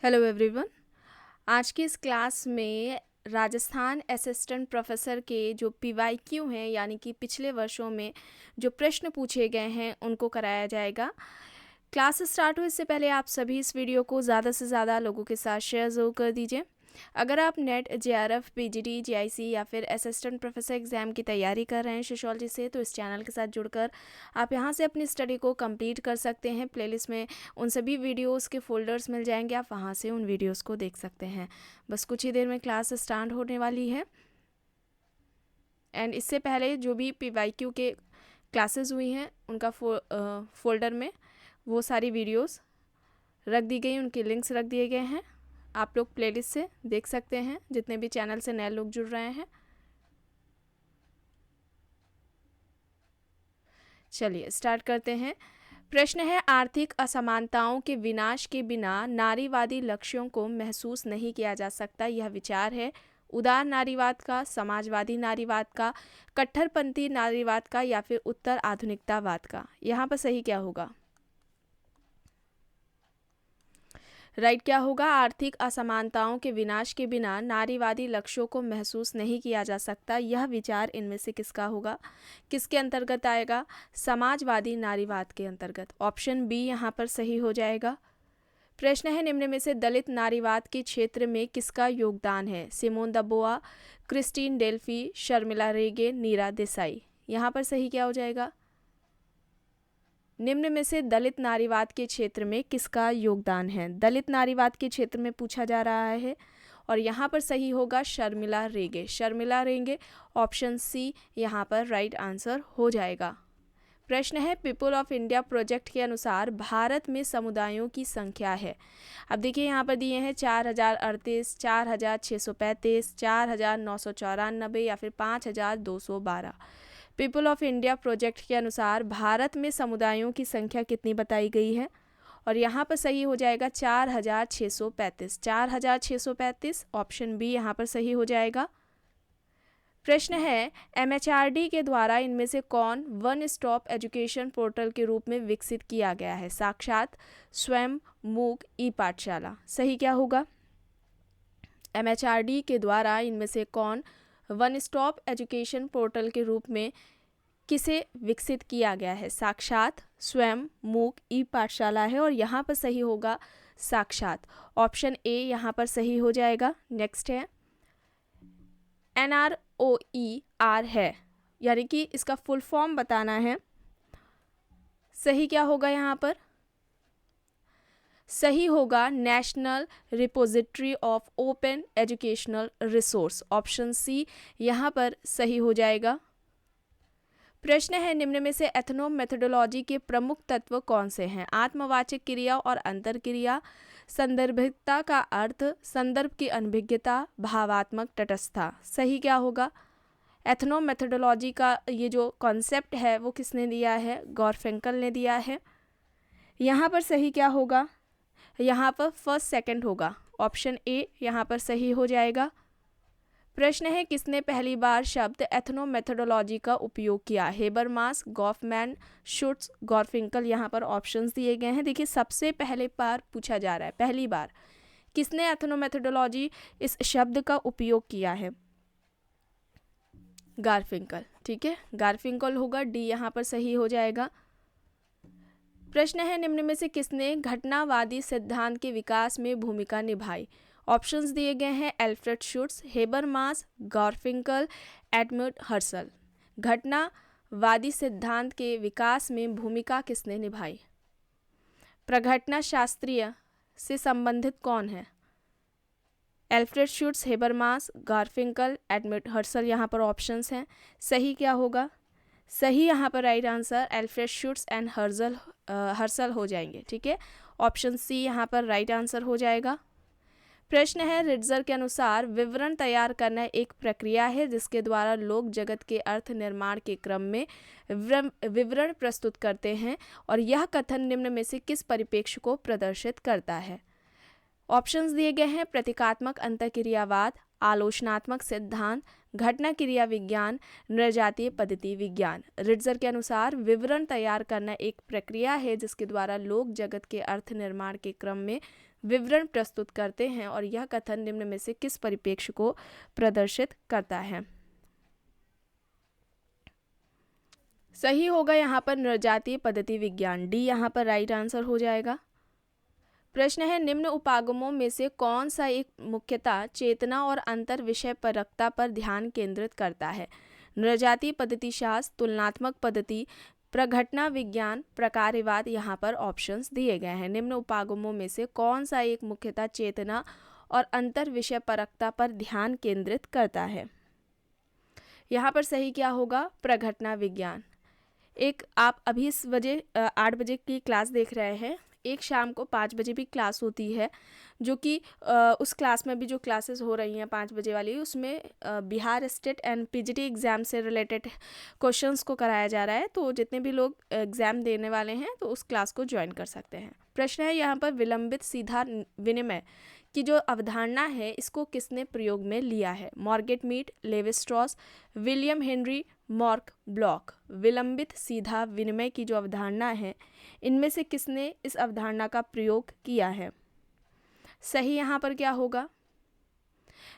Hello everyone. आज की इस क्लास में राजस्थान असिस्टेंट प्रोफेसर के जो पीवाईक्यू हैं यानी कि पिछले वर्षों में जो प्रश्न पूछे गए हैं उनको कराया जाएगा। क्लास स्टार्ट हो इससे पहले आप सभी इस वीडियो को ज़्यादा से ज़्यादा लोगों के साथ शेयर ज़रूर कर दीजिए। अगर आप नेट जेआरएफ पीजीटी जीआईसी या फिर असिस्टेंट प्रोफेसर एग्ज़ाम की तैयारी कर रहे हैं सोशियोलॉजी से, तो इस चैनल के साथ जुड़कर आप यहां से अपनी स्टडी को कंप्लीट कर सकते हैं। प्लेलिस्ट में उन सभी वीडियोस के फोल्डर्स मिल जाएंगे, आप वहां से उन वीडियोस को देख सकते हैं। बस कुछ ही देर में क्लास स्टार्ट होने वाली है। एंड इससे पहले जो भी पीवाईक्यू के क्लासेस हुई हैं उनका फोल्डर में वो सारी वीडियोस रख दी गई, उनके लिंक्स रख दिए गए हैं। आप लोग प्लेलिस्ट से देख सकते हैं जितने भी चैनल से नए लोग जुड़ रहे हैं। चलिए स्टार्ट करते हैं। प्रश्न है, आर्थिक असमानताओं के विनाश के बिना नारीवादी लक्ष्यों को महसूस नहीं किया जा सकता। यह विचार है उदार नारीवाद का, समाजवादी नारीवाद का, कट्टरपंथी नारीवाद का या फिर उत्तर आधुनिकतावाद का। यहाँ पर सही क्या होगा? राइट क्या होगा? आर्थिक असमानताओं के विनाश के बिना नारीवादी लक्ष्यों को महसूस नहीं किया जा सकता। यह विचार इनमें से किसका होगा? किसके अंतर्गत आएगा? समाजवादी नारीवाद के अंतर्गत। ऑप्शन बी यहाँ पर सही हो जाएगा। प्रश्न है, निम्न में से दलित नारीवाद के क्षेत्र में किसका योगदान है? सिमोन द बोआ, क्रिस्टीन डेल्फी, शर्मिला रेगे, नीरा देसाई। यहाँ पर सही क्या हो जाएगा? निम्न में से दलित नारीवाद के क्षेत्र में किसका योगदान है? दलित नारीवाद के क्षेत्र में पूछा जा रहा है और यहाँ पर सही होगा शर्मिला रेगे। शर्मिला रेगे ऑप्शन सी यहाँ पर राइट आंसर हो जाएगा। प्रश्न है, पीपल ऑफ इंडिया प्रोजेक्ट के अनुसार भारत में समुदायों की संख्या है। अब देखिए यहाँ पर दिए हैं 4038, 4635, 4994 या फिर 5212। पीपल ऑफ इंडिया प्रोजेक्ट के अनुसार भारत में समुदायों की संख्या कितनी बताई गई है? और यहाँ पर सही हो जाएगा 4635। 4635 ऑप्शन बी यहाँ पर सही हो जाएगा। प्रश्न है, एमएचआरडी के द्वारा इनमें से कौन वन स्टॉप एजुकेशन पोर्टल के रूप में विकसित किया गया है? साक्षात, स्वयं, मूक, ई पाठशाला। सही क्या होगा? एमएचआरडी के द्वारा इनमें से कौन वन स्टॉप एजुकेशन पोर्टल के रूप में किसे विकसित किया गया है? साक्षात, स्वयं, मूक, ई पाठशाला है और यहाँ पर सही होगा साक्षात। ऑप्शन ए यहाँ पर सही हो जाएगा। नेक्स्ट है, NROER है यानी कि इसका फुल फॉर्म बताना है। सही क्या होगा यहाँ पर? सही होगा national repository of open educational resource. Option C यहाँ पर सही हो जाएगा। प्रश्न है, निम्न में से एथनो मेथोडोलॉजी के प्रमुख तत्व कौन से हैं? आत्मवाचक क्रिया और अंतर क्रिया, संदर्भिकता का अर्थ, संदर्भ की अनभिज्ञता, भावात्मक तटस्थता। सही क्या होगा? एथनो मेथोडोलॉजी का ये जो कॉन्सेप्ट है वो किसने दिया है? गॉरफेंकल ने दिया है। यहाँ पर सही क्या होगा? यहाँ पर फर्स्ट सेकंड होगा। ऑप्शन ए यहाँ पर सही हो जाएगा। प्रश्न है, किसने पहली बार शब्द एथनो मेथोडोलॉजी का उपयोग किया? Habermas, Goffman, Schutz, Garfinkel. यहाँ पर ऑप्शंस दिए गए हैं। देखिए सबसे पहले बार पूछा जा रहा है, पहली बार किसने एथनो मेथोडोलॉजी इस शब्द का उपयोग किया है? गारफिंकल। ठीक है, गारफिंकल होगा। डी यहाँ पर सही हो जाएगा। प्रश्न है, निम्न में से किसने घटनावादी सिद्धांत के विकास में भूमिका निभाई? ऑप्शंस दिए गए हैं, Alfred Schutz, Habermas, Garfinkel, Edmund हर्सल। घटनावादी सिद्धांत के विकास में भूमिका किसने निभाई? प्रघटना शास्त्रीय से संबंधित कौन है? Alfred Schutz, Habermas, Garfinkel, Edmund Husserl. यहाँ पर ऑप्शंस हैं। सही क्या होगा? सही यहाँ पर right answer Alfred Schutz and हर्सल हो जाएंगे। ठीक है, ऑप्शन सी यहाँ पर राइट आंसर हो जाएगा। प्रश्न है, रिट्जर के अनुसार विवरण तैयार करना एक प्रक्रिया है जिसके द्वारा लोग जगत के अर्थ निर्माण के क्रम में विवरण प्रस्तुत करते हैं और यह कथन निम्न में से किस परिप्रेक्ष्य को प्रदर्शित करता है? ऑप्शंस दिए गए हैं, प्रतीकात्मक अंतःक्रियावाद, आलोचनात्मक सिद्धांत, घटना क्रिया विज्ञान, नृजातीय पद्धति विज्ञान। रिट्जर के अनुसार विवरण तैयार करना एक प्रक्रिया है जिसके द्वारा लोग जगत के अर्थ निर्माण के क्रम में विवरण प्रस्तुत करते हैं और यह कथन निम्न में से किस परिप्रेक्ष्य को प्रदर्शित करता है। सही होगा यहाँ पर नृजातीय पद्धति विज्ञान, डी यहाँ पर राइट आंसर हो जाएगा। प्रश्न है निम्न उपागमों में से कौन सा एक मुख्यतः चेतना और अंतर विषय परकता पर ध्यान केंद्रित करता है। नृजातीय पद्धति शास्त्र, तुलनात्मक पद्धति, प्रघटना विज्ञान, प्रकार्यवाद। यहाँ पर ऑप्शंस दिए गए हैं। निम्न उपागमों में से कौन सा एक मुख्यतः चेतना और अंतर विषय परकता पर ध्यान केंद्रित करता है। यहाँ पर सही क्या होगा, प्रघटना विज्ञान। एक आप अभी इस 8 बजे की क्लास देख रहे हैं, एक शाम को 5 बजे भी क्लास होती है, जो कि उस क्लास में भी जो क्लासेस हो रही हैं 5 बजे वाली, उसमें Bihar state and PGT exam से रिलेटेड क्वेश्चंस को कराया जा रहा है। तो जितने भी लोग एग्ज़ाम देने वाले हैं तो उस क्लास को ज्वाइन कर सकते हैं। प्रश्न है यहाँ पर विलंबित सीधा विनिमय की जो अवधारणा है इसको किसने प्रयोग में लिया है। Margaret Mead, Levi Strauss, William Henry, Mark Bloch. विलंबित सीधा विनिमय की जो अवधारणा है इनमें से किसने इस अवधारणा का प्रयोग किया है। सही यहाँ पर क्या होगा,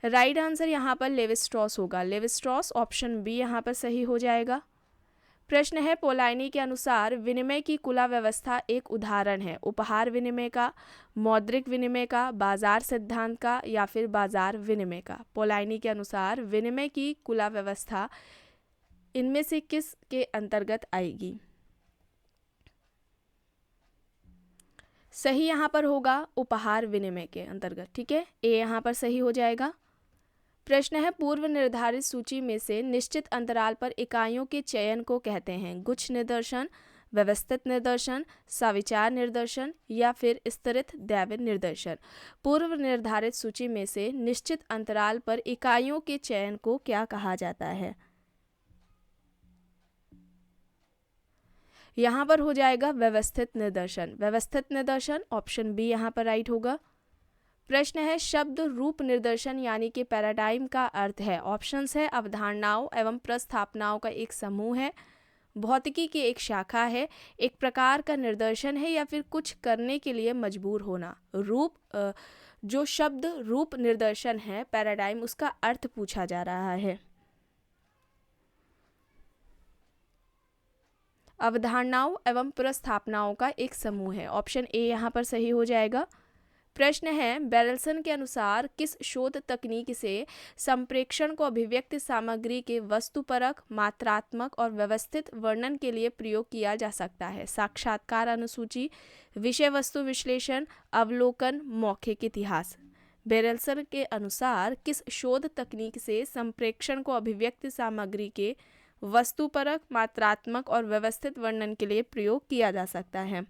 राइट आंसर यहाँ पर लेवी स्ट्रॉस होगा। लेवी स्ट्रॉस, ऑप्शन बी यहाँ पर सही हो जाएगा। प्रश्न है पोलाइनी के अनुसार विनिमय की कुला व्यवस्था एक उदाहरण है उपहार विनिमय का, मौद्रिक विनिमय का, बाजार सिद्धांत का या फिर बाजार विनिमय का। पोलाइनी के अनुसार विनिमय की कुला व्यवस्था इनमें से किस के अंतर्गत आएगी। सही यहाँ पर होगा उपहार विनिमय के अंतर्गत, ठीक है, ए यहाँ पर सही हो जाएगा। प्रश्न है पूर्व निर्धारित सूची में से निश्चित अंतराल पर इकाइयों के चयन को कहते हैं गुच्छ निदर्शन, व्यवस्थित निदर्शन, सविचार निदर्शन या फिर स्तरित दैविक निदर्शन। पूर्व निर्धारित सूची में से निश्चित अंतराल पर इकाइयों के चयन को क्या कहा जाता है। यहाँ पर हो जाएगा व्यवस्थित निदर्शन। व्यवस्थित निदर्शन, ऑप्शन बी यहाँ पर राइट होगा। प्रश्न है शब्द रूप निदर्शन यानी कि पैराडाइम का अर्थ है। ऑप्शंस है अवधारणाओं एवं प्रस्थापनाओं का एक समूह है, भौतिकी की एक शाखा है, एक प्रकार का निदर्शन है या फिर कुछ करने के लिए मजबूर होना। रूप जो शब्द रूप निदर्शन है पैराडाइम, उसका अर्थ पूछा जा रहा है। अवधारणाओं एवं प्रस्थापनाओं का एक समूह है, ऑप्शन ए यहाँ पर सही हो जाएगा। प्रश्न है बेरलसन के अनुसार किस शोध तकनीक से संप्रेक्षण को अभिव्यक्ति सामग्री के वस्तुपरक, मात्रात्मक और व्यवस्थित वर्णन के लिए प्रयोग किया जा सकता है। साक्षात्कार अनुसूची, विषय वस्तु विश्लेषण, अवलोकन, मौखिक इतिहास। बेरलसन के अनुसार किस शोध तकनीक से संप्रेक्षण को अभिव्यक्ति सामग्री के वस्तुपरक, मात्रात्मक और व्यवस्थित वर्णन के लिए प्रयोग किया जा सकता है।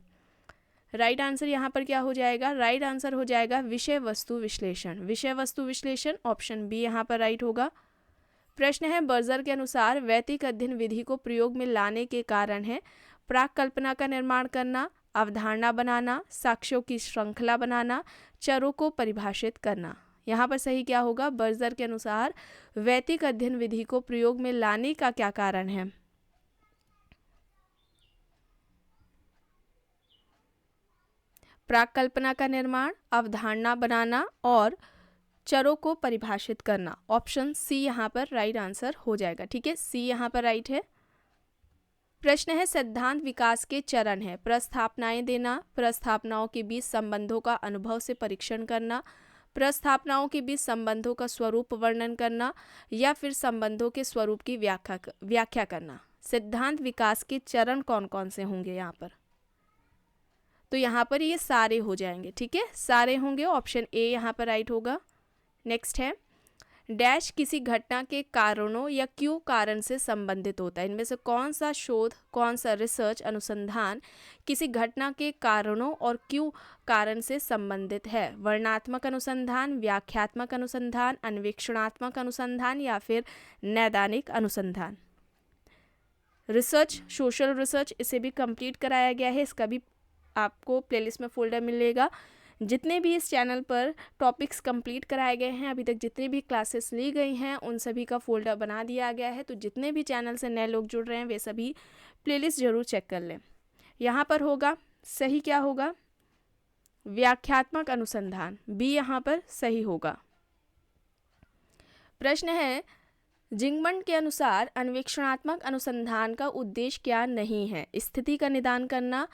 राइट आंसर यहाँ पर क्या हो जाएगा, राइट आंसर हो जाएगा विषय वस्तु विश्लेषण। विषय वस्तु विश्लेषण, ऑप्शन बी यहाँ पर राइट होगा। प्रश्न है बर्जर के अनुसार वैदिक अध्ययन विधि को प्रयोग में लाने के कारण है प्राक कल्पना का निर्माण करना, अवधारणा बनाना, साक्ष्यों की श्रृंखला बनाना, चरों को परिभाषित करना। यहाँ पर सही क्या होगा, बर्जर के अनुसार वैदिक अध्ययन विधि को प्रयोग में लाने का क्या कारण है। प्राक कल्पना का निर्माण, अवधारणा बनाना और चरों को परिभाषित करना। ऑप्शन सी यहाँ पर राइट आंसर हो जाएगा, ठीक है, सी यहाँ पर राइट है। प्रश्न है सिद्धांत विकास के चरण है प्रस्थापनाएं देना, प्रस्थापनाओं के बीच संबंधों का अनुभव से परीक्षण करना, प्रस्थापनाओं के बीच संबंधों का स्वरूप वर्णन करना या फिर संबंधों के स्वरूप की व्याख्या करना। सिद्धांत विकास के चरण कौन कौन से होंगे यहाँ पर, तो यहाँ पर ये सारे हो जाएंगे, ठीक है, सारे होंगे, ऑप्शन ए यहाँ पर राइट होगा। नेक्स्ट है डैश किसी घटना के कारणों या क्यों कारण से संबंधित होता है। इनमें से कौन सा शोध, कौन सा रिसर्च अनुसंधान किसी घटना के कारणों और क्यों कारण से संबंधित है। वर्णनात्मक अनुसंधान, व्याख्यात्मक अनुसंधान, अन्वेषणात्मक अनुसंधान या फिर नैदानिक अनुसंधान। रिसर्च, सोशल रिसर्च, इसे भी कंप्लीट कराया गया है, इसका भी आपको प्लेलिस्ट में फोल्डर मिलेगा। जितने भी इस चैनल पर टॉपिक्स कंप्लीट कराए गए हैं, अभी तक जितनी भी क्लासेस ली गई हैं, उन सभी का फोल्डर बना दिया गया है। तो जितने भी चैनल से नए लोग जुड़ रहे हैं वे सभी प्लेलिस्ट ज़रूर चेक कर लें। यहाँ पर होगा सही क्या होगा, व्याख्यात्मक अनुसंधान, बी यहाँ पर सही होगा। प्रश्न है, जिंगमंड के अनुसार अन्वेषणात्मक अनुसंधान का उद्देश्य क्या नहीं है? स्थिति का निदान करना,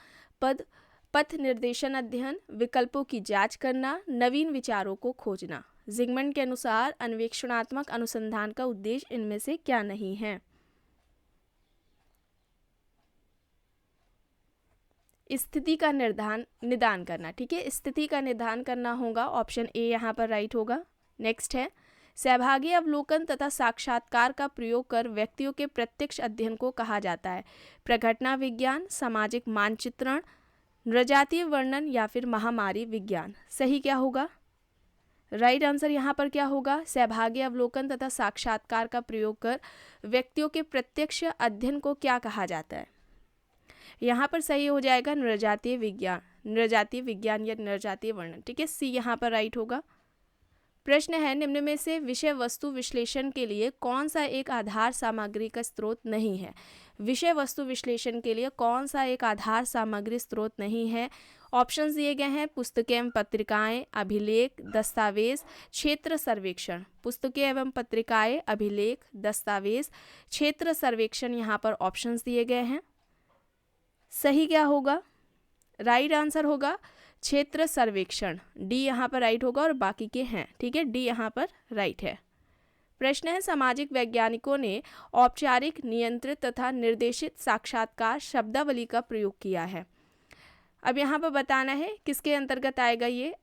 पथ निर्देशन अध्ययन, विकल्पों की जांच करना, नवीन विचारों को खोजना। जिंगमंड के अनुसार अन्वेषणात्मक अनुसंधान का उद्देश्य इनमें से क्या नहीं है? स्थिति का निदान करना। ठीक है, स्थिति का निदान करना होगा, ऑप्शन ए यहाँ पर राइट होगा। नेक्स्ट है, सहभागी अवलोकन तथा साक्षात्कार का प्रयोग कर व्यक्तियों के प्रत्यक्ष अध्ययन को कहा जाता है? प्रघटना विज्ञान, सामाजिक मानचित्रण, नृजातीय वर्णन या फिर महामारी विज्ञान। सही क्या होगा? राइट आंसर यहाँ पर क्या होगा? सहभागी अवलोकन तथा साक्षात्कार का प्रयोग कर व्यक्तियों के प्रत्यक्ष अध्ययन को क्या कहा जाता है? यहाँ पर सही हो जाएगा नृजातीय विज्ञान या नृजातीय वर्णन। ठीक है, सी यहाँ पर राइट होगा। प्रश्न है, निम्न में से विषय वस्तु विश्लेषण के लिए कौन सा एक आधार सामग्री का स्रोत नहीं है? विषय वस्तु विश्लेषण के लिए कौन सा एक आधार सामग्री स्रोत नहीं है? ऑप्शंस दिए गए हैं, पुस्तकें एवं पत्रिकाएं, अभिलेख, दस्तावेज, क्षेत्र सर्वेक्षण। पुस्तकें एवं पत्रिकाएं, अभिलेख, दस्तावेज, क्षेत्र सर्वेक्षण, यहाँ पर ऑप्शंस दिए गए हैं। सही क्या होगा? राइट आंसर होगा क्षेत्र सर्वेक्षण, डी यहाँ पर राइट होगा और बाकी के हैं। ठीक है, डी यहाँ पर राइट है। प्रश्न है, सामाजिक वैज्ञानिकों ने औपचारिक, नियंत्रित तथा निर्देशित साक्षात्कार शब्दावली का प्रयोग किया है। अब यहाँ पर बताना है किसके अंतर्गत आएगा ये?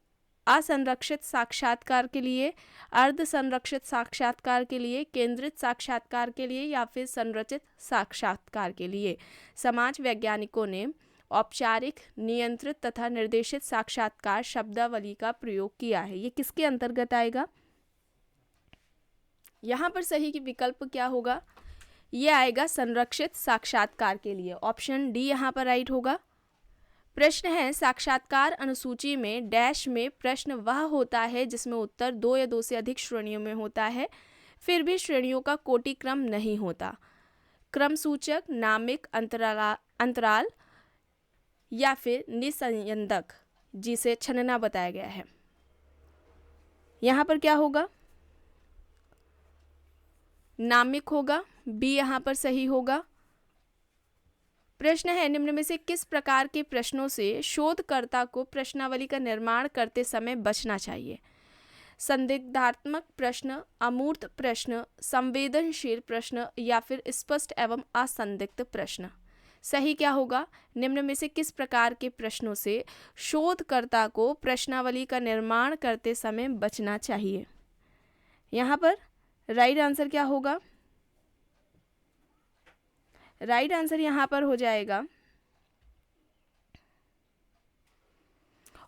असंरक्षित साक्षात्कार के लिए, अर्ध संरक्षित साक्षात्कार के लिए, केंद्रित साक्षात्कार के लिए या फिर संरचित साक्षात्कार के लिए। समाज वैज्ञानिकों ने औपचारिक, नियंत्रित तथा निर्देशित साक्षात्कार शब्दावली का प्रयोग किया है। ये किसके अंतर्गत आएगा? यहाँ पर सही की विकल्प क्या होगा? ये आएगा संरक्षित साक्षात्कार के लिए, ऑप्शन डी यहाँ पर राइट होगा। प्रश्न है, साक्षात्कार अनुसूची में डैश में प्रश्न वह होता है जिसमें उत्तर 2 या 2 से अधिक श्रेणियों में होता है, फिर भी श्रेणियों का कोटि क्रम नहीं होता। क्रम सूचक, नामिक, अंतराल या फिर निसंयंदक, जिसे छनना बताया गया है। यहाँ पर क्या होगा? नामिक होगा, बी यहाँ पर सही होगा। प्रश्न है, निम्न में से किस प्रकार के प्रश्नों से शोधकर्ता को प्रश्नावली का निर्माण करते समय बचना चाहिए? संदिग्धात्मक प्रश्न, अमूर्त प्रश्न, संवेदनशील प्रश्न या फिर स्पष्ट एवं असंदिग्ध प्रश्न। सही क्या होगा? निम्न में से किस प्रकार के प्रश्नों से शोधकर्ता को प्रश्नावली का निर्माण करते समय बचना चाहिए? यहाँ पर राइट आंसर क्या होगा? राइट आंसर यहाँ पर हो जाएगा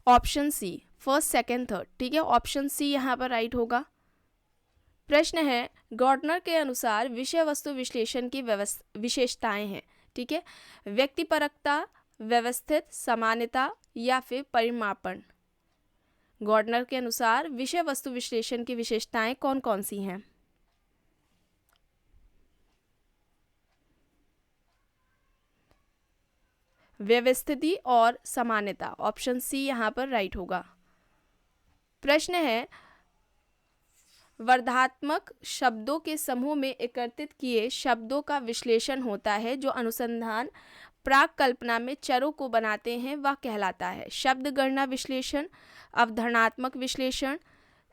option C, first, second, third. ठीक है, ऑप्शन सी यहाँ पर राइट होगा। प्रश्न है, गॉर्डनर के अनुसार विषय वस्तु विश्लेषण की विशेषताएं हैं। ठीक है, व्यक्तिपरकता, व्यवस्थित, समानता या फिर परिमापन। गॉर्डनर के अनुसार विषय वस्तु विश्लेषण की विशेषताएं कौन कौन सी हैं? व्यवस्थिति और समानता, ऑप्शन सी यहाँ पर राइट होगा। प्रश्न है, वर्धात्मक शब्दों के समूह में एकत्रित किए शब्दों का विश्लेषण होता है जो अनुसंधान प्राक कल्पना में चरों को बनाते हैं, वह कहलाता है? शब्द गणना विश्लेषण, अवधारणात्मक विश्लेषण,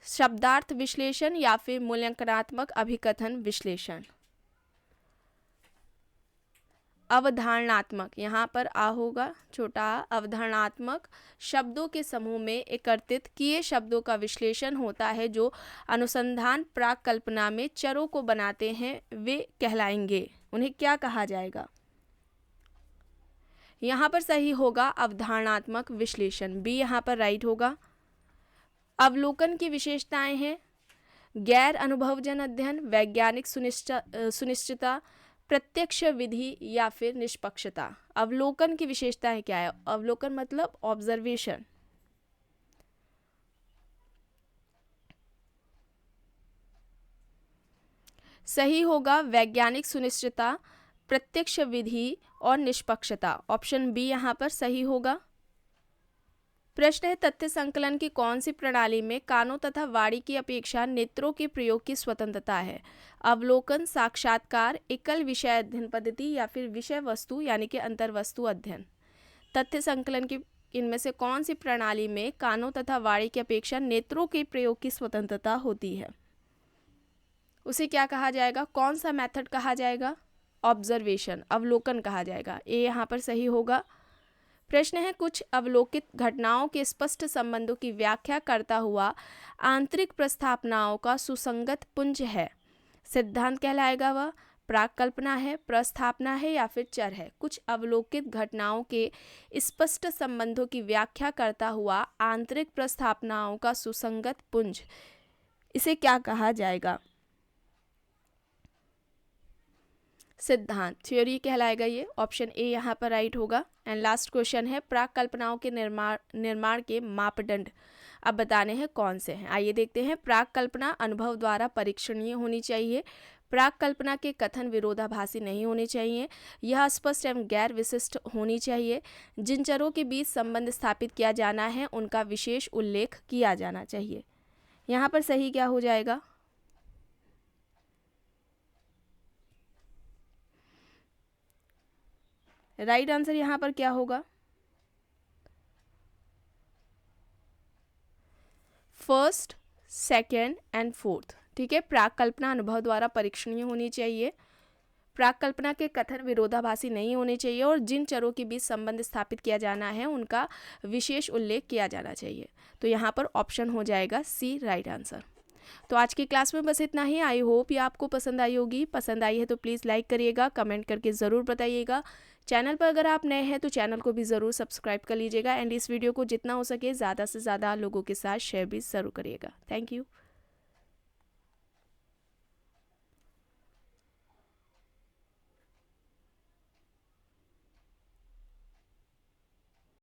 शब्दार्थ विश्लेषण या फिर मूल्यांकनात्मक अभिकथन विश्लेषण। अवधारणात्मक, यहाँ पर आ होगा छोटा आ। अवधारणात्मक शब्दों के समूह में एकत्रित किए शब्दों का विश्लेषण होता है जो अनुसंधान प्राक कल्पना में चरों को बनाते हैं, वे कहलाएंगे। उन्हें क्या कहा जाएगा? यहाँ पर सही होगा अवधारणात्मक विश्लेषण, बी यहाँ पर राइट होगा। अवलोकन की विशेषताएं हैं गैर अनुभवजन अध्ययन, वैज्ञानिक सुनिश्चितता, प्रत्यक्ष विधि या फिर निष्पक्षता। अवलोकन की विशेषताएं क्या है? अवलोकन मतलब ऑब्जर्वेशन। सही होगा वैज्ञानिक सुनिश्चितता, प्रत्यक्ष विधि और निष्पक्षता, ऑप्शन बी यहाँ पर सही होगा। प्रश्न है तथ्य संकलन की कौन सी प्रणाली में कानों तथा वाणी की अपेक्षा नेत्रों के प्रयोग की स्वतंत्रता है? अवलोकन, साक्षात्कार, एकल विषय अध्ययन पद्धति या फिर विषय वस्तु यानी कि अंतर्वस्तु अध्ययन। तथ्य संकलन की इनमें से कौन सी प्रणाली में कानों तथा वाणी की अपेक्षा नेत्रों के प्रयोग की स्वतंत्रता होती है? उसे क्या कहा जाएगा? कौन सा मेथड कहा जाएगा? ऑब्जर्वेशन, अवलोकन कहा जाएगा। ए यहाँ पर सही होगा। प्रश्न है कुछ अवलोकित घटनाओं के स्पष्ट संबंधों की व्याख्या करता हुआ आंतरिक प्रस्थापनाओं का सुसंगत पुंज है। सिद्धांत कहलाएगा वह, प्राक कल्पना है, प्रस्थापना है या फिर चर है। कुछ अवलोकित घटनाओं के स्पष्ट संबंधों की व्याख्या करता हुआ आंतरिक प्रस्थापनाओं का सुसंगत पुंज, इसे क्या कहा जाएगा? सिद्धांत, थ्योरी कहलाएगा ये। ऑप्शन ए यहाँ पर राइट होगा। एंड लास्ट क्वेश्चन है प्राक कल्पनाओं के निर्माण के मापदंड अब बताने हैं कौन से हैं। आइए देखते हैं। प्राक कल्पना अनुभव द्वारा परीक्षणीय होनी चाहिए। प्राक कल्पना के कथन विरोधाभासी नहीं होने चाहिए। यह स्पष्ट एवं गैर विशिष्ट होनी चाहिए। जिन चरों के बीच संबंध स्थापित किया जाना है उनका विशेष उल्लेख किया जाना चाहिए। यहाँ पर सही क्या हो जाएगा? राइट आंसर यहाँ पर क्या होगा? First, second and fourth. ठीक है, प्राक कल्पना अनुभव द्वारा परीक्षणीय होनी चाहिए। प्राक कल्पना के कथन विरोधाभासी नहीं होने चाहिए और जिन चरों के बीच संबंध स्थापित किया जाना है उनका विशेष उल्लेख किया जाना चाहिए। तो यहाँ पर ऑप्शन हो जाएगा सी राइट आंसर। तो आज की क्लास में बस इतना ही। आई होप ये आपको पसंद आई होगी। पसंद आई है तो प्लीज़ लाइक करिएगा, कमेंट करके ज़रूर बताइएगा। चैनल पर अगर आप नए हैं तो चैनल को भी ज़रूर सब्सक्राइब कर लीजिएगा एंड इस वीडियो को जितना हो सके ज़्यादा से ज़्यादा लोगों के साथ शेयर भी ज़रूर करिएगा। Thank you.